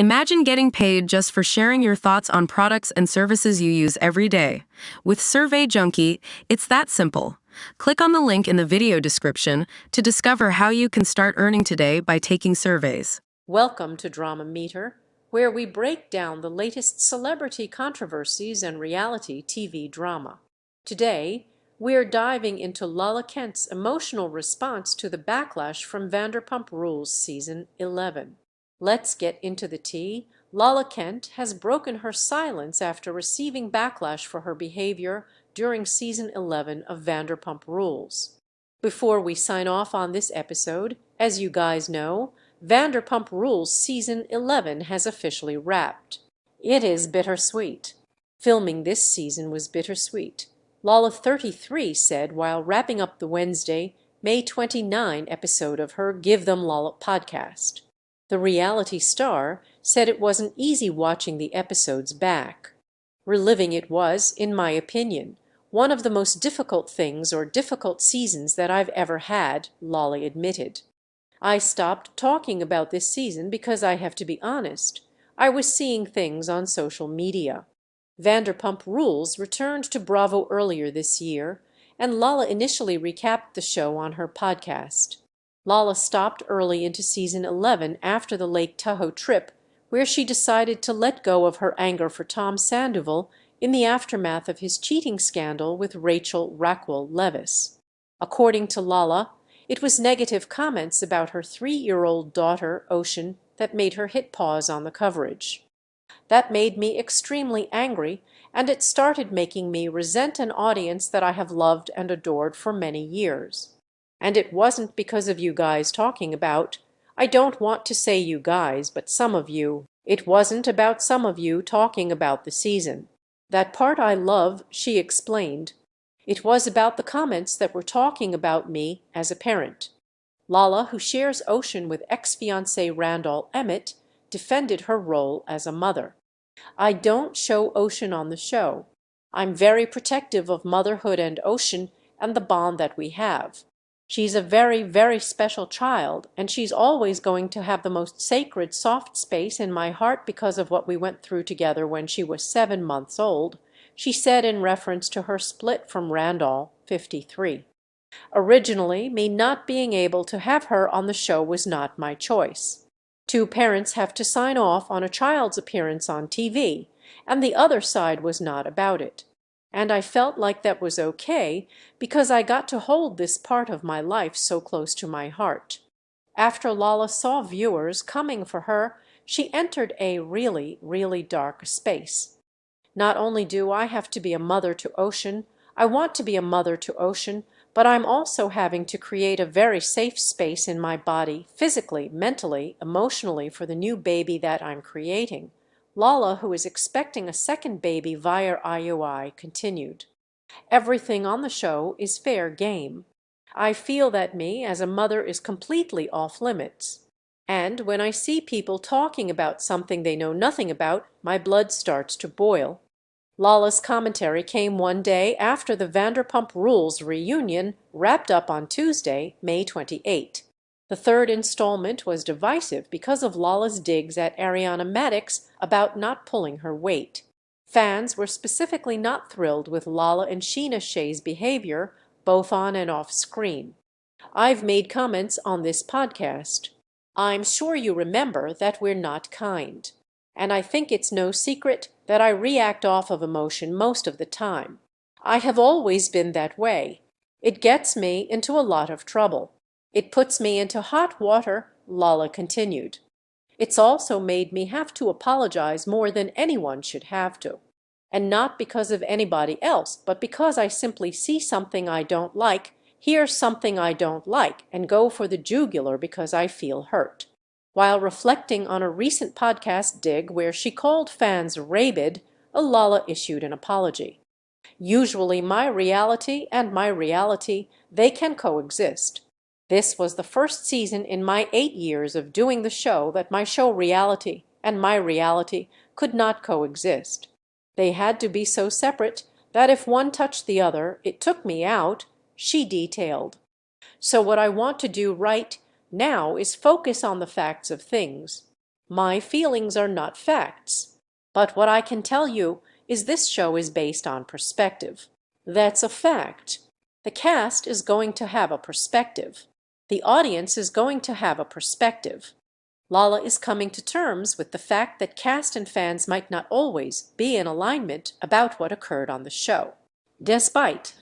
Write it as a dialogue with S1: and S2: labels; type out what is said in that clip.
S1: Imagine getting paid just for sharing your thoughts on products and services you use every day. With Survey Junkie, it's that simple. Click on the link in the video description to discover how you can start earning today by taking surveys.
S2: Welcome to Drama Meter, where we break down the latest celebrity controversies and reality TV drama. Today, we're diving into Lala Kent's emotional response to the backlash from Vanderpump Rules Season 11. Let's get into the tea. Lala Kent has broken her silence after receiving backlash for her behavior during Season 11 of Vanderpump Rules. Before we sign off on this episode, as you guys know, Vanderpump Rules Season 11 has officially wrapped. It is bittersweet. Filming this season was bittersweet, Lala 33 said while wrapping up the Wednesday, May 29 episode of her Give Them Lala podcast. The reality star said it wasn't easy watching the episodes back. Reliving it was, in my opinion, one of the most difficult things or difficult seasons that I've ever had, Lala admitted. I stopped talking about this season because I have to be honest. I was seeing things on social media. Vanderpump Rules returned to Bravo earlier this year, and Lala initially recapped the show on her podcast. Lala stopped early into Season 11 after the Lake Tahoe trip, where she decided to let go of her anger for Tom Sandoval in the aftermath of his cheating scandal with Rachel Rackwell-Leviss. According to Lala, it was negative comments about her 3-year-old daughter, Ocean, that made her hit pause on the coverage. That made me extremely angry, and it started making me resent an audience that I have loved and adored for many years. And it wasn't because of you guys talking about, I don't want to say you guys, but some of you. It wasn't about some of you talking about the season. That part I love, she explained. It was about the comments that were talking about me as a parent. Lala, who shares Ocean with ex-fiancé Randall Emmett, defended her role as a mother. I don't show Ocean on the show. I'm very protective of motherhood and Ocean and the bond that we have. She's a very, very special child, and she's always going to have the most sacred soft space in my heart because of what we went through together when she was 7 months old, she said in reference to her split from Randall, 53. Originally, me not being able to have her on the show was not my choice. 2 parents have to sign off on a child's appearance on TV, and the other side was not about it. And I felt like that was okay because I got to hold this part of my life so close to my heart. After Lala saw viewers coming for her, she entered a really, really dark space. Not only do I have to be a mother to Ocean, I want to be a mother to Ocean, but I'm also having to create a very safe space in my body, physically, mentally, emotionally, for the new baby that I'm creating. Lala, who is expecting a second baby via IUI, continued. Everything on the show is fair game. I feel that me as a mother is completely off limits. And when I see people talking about something they know nothing about, my blood starts to boil. Lala's commentary came one day after the Vanderpump Rules reunion wrapped up on Tuesday, May 28. The third installment was divisive because of Lala's digs at Ariana Madix about not pulling her weight. Fans were specifically not thrilled with Lala and Sheena Shea's behavior, both on and off screen. I've made comments on this podcast. I'm sure you remember that we're not kind. And I think it's no secret that I react off of emotion most of the time. I have always been that way. It gets me into a lot of trouble. It puts me into hot water, Lala continued. It's also made me have to apologize more than anyone should have to. And not because of anybody else, but because I simply see something I don't like, hear something I don't like, and go for the jugular because I feel hurt. While reflecting on a recent podcast dig where she called fans rabid, Lala issued an apology. Usually my reality and my reality, they can coexist. This was the first season in my 8 years of doing the show that my show reality and my reality could not coexist. They had to be so separate that if one touched the other, it took me out, she detailed. So what I want to do right now is focus on the facts of things. My feelings are not facts. But what I can tell you is this show is based on perspective. That's a fact. The cast is going to have a perspective. The audience is going to have a perspective. Lala is coming to terms with the fact that cast and fans might not always be in alignment about what occurred on the show. Despite